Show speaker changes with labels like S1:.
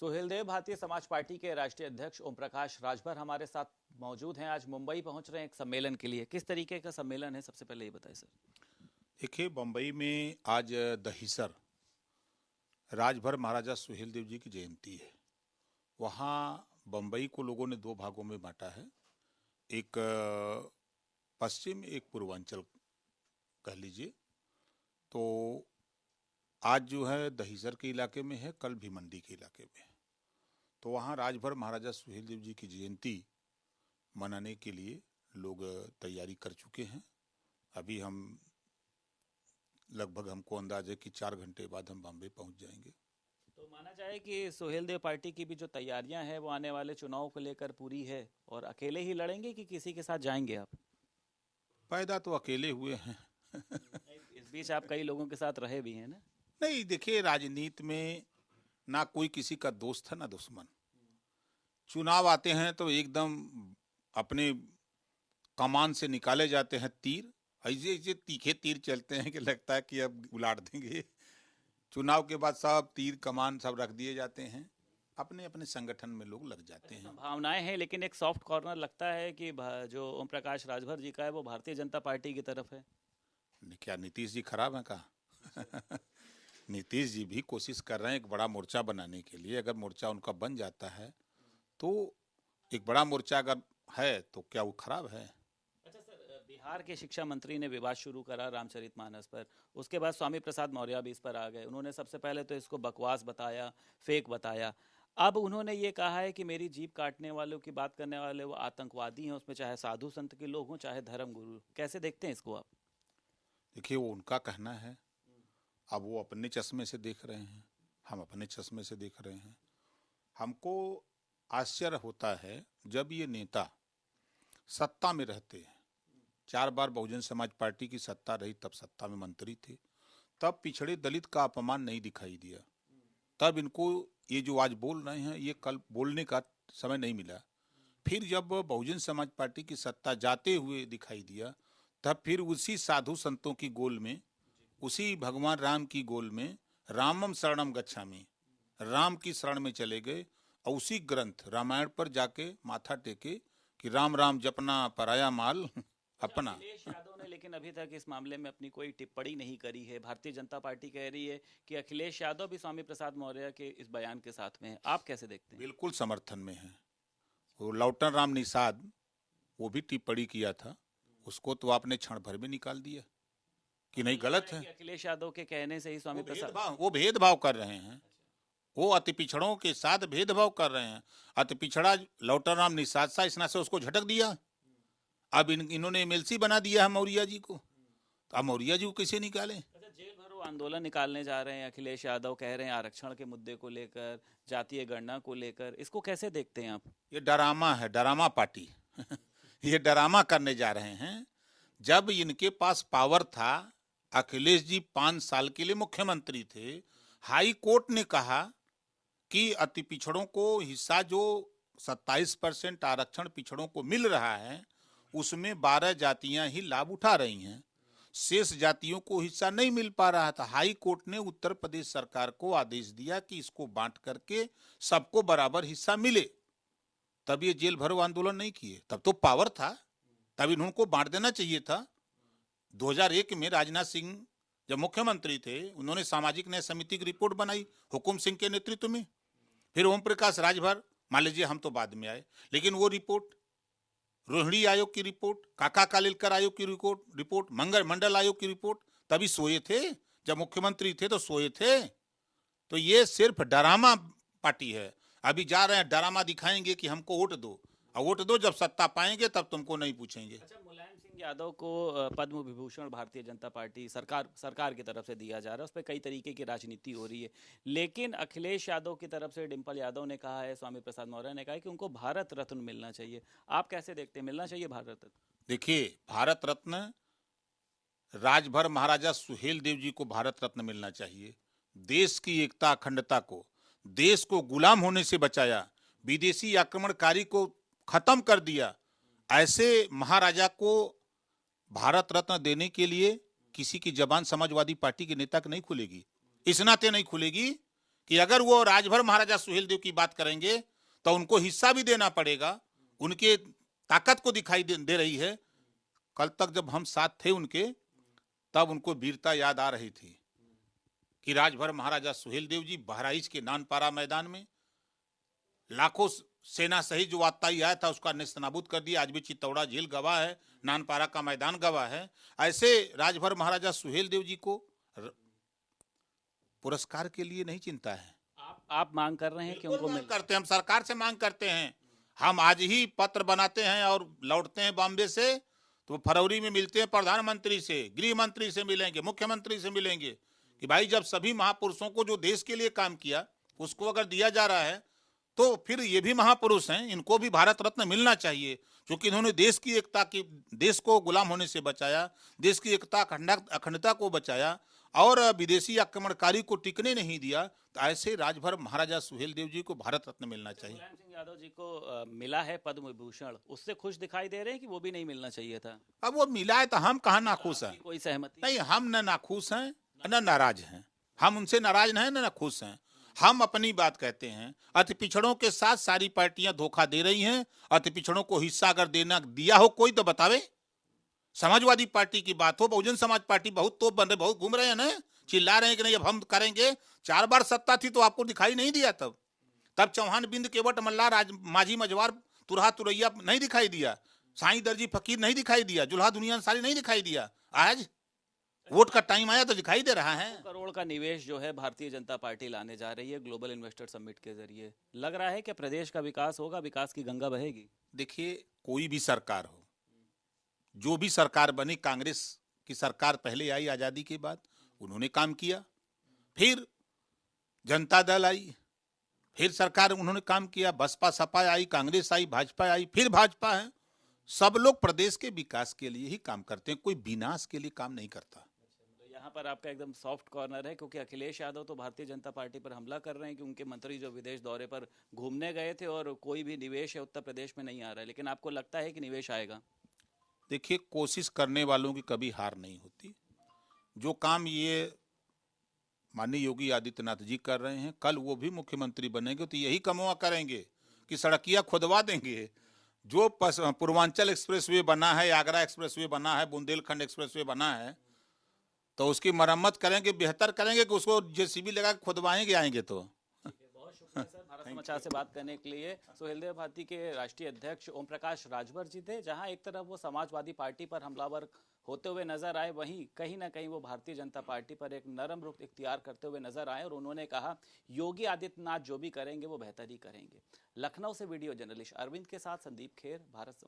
S1: Suheldev Bharatiya Samaj party के राष्ट्रीय अध्यक्ष ओम प्रकाश राजभर हमारे साथ मौजूद हैं। आज मुंबई पहुंच रहे हैं एक सम्मेलन के लिए। किस तरीके का सम्मेलन है, सबसे पहले ये बताएं सर।
S2: देखिए, बम्बई में आज दहिसर राजभर महाराजा सुहेलदेव जी की जयंती है। वहाँ बम्बई को लोगों ने दो भागों में बांटा है, एक पश्चिम एक पूर्वांचल कह लीजिए। तो आज जो है दहिसर के इलाके में है, कल भिवंडी के इलाके में है। तो वहाँ राजभर महाराजा सुहेलदेव जी की जयंती मनाने के लिए लोग तैयारी कर चुके हैं। अभी हम लगभग हमको अंदाज है कि 4 घंटे बाद हम बॉम्बे पहुंच जाएंगे।
S1: तो माना जाए कि सुहेलदेव पार्टी की भी जो तैयारियां हैं वो आने वाले चुनाव को लेकर पूरी है, और अकेले ही लड़ेंगे कि किसी के साथ जाएंगे आप?
S2: पैदा तो अकेले हुए हैं
S1: इस बीच आप कई लोगों के साथ रहे भी हैं ना।
S2: नहीं, देखिए, राजनीति में ना कोई किसी का दोस्त है ना दुश्मन। चुनाव आते हैं तो एकदम अपने कमान से निकाले जाते हैं तीर, ऐसे ऐसे तीखे तीर चलते हैं कि लगता है कि अब उलाट देंगे। चुनाव के बाद सब तीर कमान सब रख दिए जाते हैं, अपने अपने संगठन में लोग लग जाते हैं।
S1: संभावनाएं हैं, लेकिन एक सॉफ्ट कॉर्नर लगता है कि जो ओम प्रकाश राजभर जी का है वो भारतीय जनता पार्टी की तरफ है।
S2: क्या नीतीश जी खराब है का? नीतीश जी भी कोशिश कर रहे हैं एक बड़ा मोर्चा बनाने के लिए। अगर मोर्चा उनका बन जाता है तो एक बड़ा मोर्चा अगर है तो क्या वो खराब है?
S1: अच्छा सर, बिहार के शिक्षा मंत्री ने विवाद शुरू करा रामचरितमानस पर। उसके बाद स्वामी प्रसाद मौर्य भी इस पर आ गए। उन्होंने सबसे पहले तो इसको बकवास बताया, फेक बताया। अब उन्होंने ये कहा है कि मेरी जीभ काटने वालों की बात करने वाले वो आतंकवादी हैं, उसमें चाहे साधु संत के लोग हों चाहे धर्म गुरु। कैसे देखते हैं इसको आप?
S2: देखिए, वो उनका कहना है। अब वो अपने चश्मे से देख रहे हैं, हम अपने चश्मे से देख रहे हैं। हमको आश्चर्य होता है जब ये नेता सत्ता में रहते हैं। 4 बार बहुजन समाज पार्टी की सत्ता रही, तब सत्ता में मंत्री थे, तब पिछड़े दलित का अपमान नहीं दिखाई दिया। तब इनको ये जो आज बोल रहे हैं ये कल बोलने का समय नहीं मिला। फिर जब बहुजन समाज पार्टी की सत्ता जाते हुए दिखाई दिया, तब फिर उसी साधु संतों की गोल में, उसी भगवान राम की गोल में, रामम शरणम गच्छामि, राम की शरण में चले गए और उसी ग्रंथ रामायण पर जाके माथा टेके कि राम राम जपना पराया माल अपना।
S1: अखिलेश यादव ने लेकिन अभी तक इस मामले में अपनी कोई टिप्पणी नहीं करी है। भारतीय जनता पार्टी कह रही है कि अखिलेश यादव भी स्वामी प्रसाद मौर्य के इस बयान के साथ में है। आप कैसे देखते हैं?
S2: बिल्कुल समर्थन में है। वो लौटन राम निषाद वो भी टिप्पणी किया था, उसको तो आपने क्षण भर में निकाल दिया कि नहीं, गलत है।
S1: अखिलेश यादव के कहने से ही स्वामी प्रसाद
S2: वो भेदभाव कर रहे हैं, वो अति पिछड़ों के साथ भेदभाव कर रहे हैं। अति पिछड़ा लौटन राम निषाद सा इसना से उसको झटक दिया। अब इन्होंने एमएलसी बना दिया है मौर्य जी को, तो अब मौर्य जी को कैसे निकालें?
S1: अच्छा, जेल भरो आंदोलन निकालने जा रहे हैं अखिलेश यादव, कह रहे हैं आरक्षण के मुद्दे को लेकर, जातीय गणना को लेकर। इसको कैसे देखते हैं आप?
S2: ये ड्रामा है, ड्रामा पार्टी ये ड्रामा करने जा रहे हैं। जब इनके पास पावर था, अखिलेश जी 5 साल के लिए मुख्यमंत्री थे, हाई कोर्ट ने कहा कि अति पिछड़ों को हिस्सा जो 27% आरक्षण पिछड़ों को मिल रहा है, उसमें 12 जातियां ही लाभ उठा रही हैं, शेष जातियों को हिस्सा नहीं मिल पा रहा था। हाई कोर्ट ने उत्तर प्रदेश सरकार को आदेश दिया कि इसको बांट करके सबको बराबर हिस्सा मिले। तब ये जेल भरो आंदोलन नहीं किए, तब तो पावर था, तब इनको बांट देना चाहिए था। 2001 में राजनाथ सिंह जब मुख्यमंत्री थे, उन्होंने सामाजिक न्याय समिति की रिपोर्ट बनाई हुकुम सिंह के नेतृत्व में। फिर ओम प्रकाश राजभर, मान लीजिए हम तो बाद में आए, लेकिन वो रिपोर्ट, रोहिणी आयोग की रिपोर्ट, काका कालेलकर आयोग की रिपोर्ट, मंगल मंडल आयोग की रिपोर्ट, तभी सोए थे। जब मुख्यमंत्री थे तो सोए थे। तो ये सिर्फ ड्रामा पार्टी है। अभी जा रहे हैं ड्रामा दिखाएंगे कि हमको वोट दो, और वोट दो, जब सत्ता पाएंगे तब तुमको नहीं पूछेंगे।
S1: अच्छा, मुलायम सिंह यादव को पद्म विभूषण भारतीय जनता पार्टी सरकार की तरफ से दिया जा रहा है, उस पर कई तरीके की राजनीति हो रही है। लेकिन अखिलेश यादव की तरफ से डिम्पल यादव ने कहा है, स्वामी प्रसाद मौर्य ने कहा है कि उनको भारत रत्न मिलना चाहिए। आप कैसे देखते हैं, मिलना चाहिए भारत रत्न?
S2: देखिए, भारत रत्न राजभर महाराजा सुहेलदेव जी को भारत रत्न मिलना चाहिए। देश की एकता अखंडता को, देश को गुलाम होने से बचाया, विदेशी आक्रमणकारी को खत्म कर दिया। ऐसे महाराजा को भारत रत्न देने के लिए किसी की जबान समाजवादी पार्टी के नेता की नहीं खुलेगी। इस नाते नहीं खुलेगी कि अगर वो राजभर महाराजा सुहेलदेव की बात करेंगे तो उनको हिस्सा भी देना पड़ेगा, उनके ताकत को दिखाई दे रही है। कल तक जब हम साथ थे उनके, तब उनको वीरता याद आ रही थी कि राजभर महाराजा सुहेलदेव जी बहराइच के नानपारा मैदान में लाखों सेना सहित जो आतताई आया था उसका नेस्तनाबूद कर दिया। आज भी चित्तौड़ा जेल गवाह है, नानपारा का मैदान गवाह है। ऐसे राजभर महाराजा सुहेलदेव जी को पुरस्कार के लिए नहीं चिंता है।
S1: आप मांग कर रहे हैं कि उनको मिल
S2: करते हैं, हम सरकार से मांग करते हैं। हम आज ही पत्र बनाते हैं और लौटते हैं बॉम्बे से, तो फरवरी में मिलते हैं प्रधानमंत्री से, गृह मंत्री से मिलेंगे, मुख्यमंत्री से मिलेंगे कि भाई जब सभी महापुरुषों को जो देश के लिए काम किया उसको अगर दिया जा रहा है तो फिर ये भी महापुरुष हैं, इनको भी भारत रत्न मिलना चाहिए, क्योंकि इन्होंने देश की एकता की, देश को गुलाम होने से बचाया, देश की एकता अखंडता को बचाया और विदेशी आक्रमणकारी को टिकने नहीं दिया। तो ऐसे राजभर महाराजा सुहेलदेव जी को भारत रत्न मिलना चाहिए।
S1: मुलायम सिंह यादव जी को मिला है पद्म विभूषण, उससे खुश दिखाई दे रहे हैं कि वो भी नहीं मिलना चाहिए था?
S2: अब वो मिला है तो हम कहाँ नाखुश हैं?
S1: कोई सहमति
S2: नहीं, हम न नाखुश हैं न नाराज हैं। हम उनसे नाराज नहीं न खुश हैं। हम अपनी बात कहते हैं। अति पिछड़ों के साथ सारी पार्टियां धोखा दे रही हैं। अति पिछड़ों को हिस्सा अगर देना दिया हो कोई तो बतावे। समाजवादी पार्टी की बात हो, बहुजन समाज पार्टी बहुत तोप बन रहे, बहुत घूम रहे हैं ना, चिल्ला रहे हैं कि नहीं अब हम करेंगे। 4 बार सत्ता थी तो आपको दिखाई नहीं दिया? तब चौहान, बिंद, केवट, मल्ला, माझी, मजवार, तुरहा, तुरैया नहीं दिखाई दिया? साईं, दर्जी, फकीर नहीं दिखाई दिया? जुल्हा, दुनिया अंसारी नहीं दिखाई दिया? आज वोट का टाइम आया तो दिखाई दे रहा है।
S1: 2 करोड़ का निवेश जो है भारतीय जनता पार्टी लाने जा रही है ग्लोबल इन्वेस्टर समिट के जरिए। लग रहा है कि प्रदेश का विकास होगा, विकास की गंगा बहेगी।
S2: देखिए, कोई भी सरकार हो, जो भी सरकार बनी, कांग्रेस की सरकार पहले आई आजादी के बाद, उन्होंने काम किया, फिर जनता दल आई, फिर सरकार उन्होंने काम किया, बसपा सपा आई, कांग्रेस आई, भाजपा आई, फिर भाजपा है। सब लोग प्रदेश के विकास के लिए ही काम करते हैं, कोई विनाश के लिए काम नहीं करता।
S1: यहाँ पर आपका एकदम सॉफ्ट कॉर्नर है, क्योंकि अखिलेश यादव तो भारतीय जनता पार्टी पर हमला कर रहे हैं कि उनके मंत्री जो विदेश दौरे पर घूमने गए थे और कोई भी निवेश है उत्तर प्रदेश में नहीं आ रहा है, लेकिन आपको लगता है कि निवेश आएगा?
S2: देखिए, कोशिश करने वालों की कभी हार नहीं होती। जो काम ये माननीय योगी आदित्यनाथ जी कर रहे हैं, कल वो भी मुख्यमंत्री बनेंगे तो यही कमवा करेंगे कि सड़कियां खुदवा देंगे। जो पूर्वांचल एक्सप्रेसवे बना है, आगरा एक्सप्रेसवे बना है, बुंदेलखंड एक्सप्रेसवे बना है, तो उसकी मरम्मत करेंगे, बेहतर करेंगे कि उसको जेसीबी लगा के खुदवाएंगे आएंगे तो।
S1: बहुत शुक्रिया सर, भारत समाचार से बात करने के लिए। सुहेलदेव भारती के राष्ट्रीय अध्यक्ष ओम प्रकाश राजभर जी थे। जहां एक तरफ वो समाजवादी पार्टी पर हमलावर होते हुए नजर आए, वहीं कहीं ना कहीं वो भारतीय जनता पार्टी पर एक नरम रुख इख्तियार करते हुए नजर आए और उन्होंने कहा योगी आदित्यनाथ जो भी करेंगे वो बेहतर ही करेंगे। लखनऊ से वीडियो जर्नलिस्ट अरविंद के साथ संदीप खेर, भारत समाचार।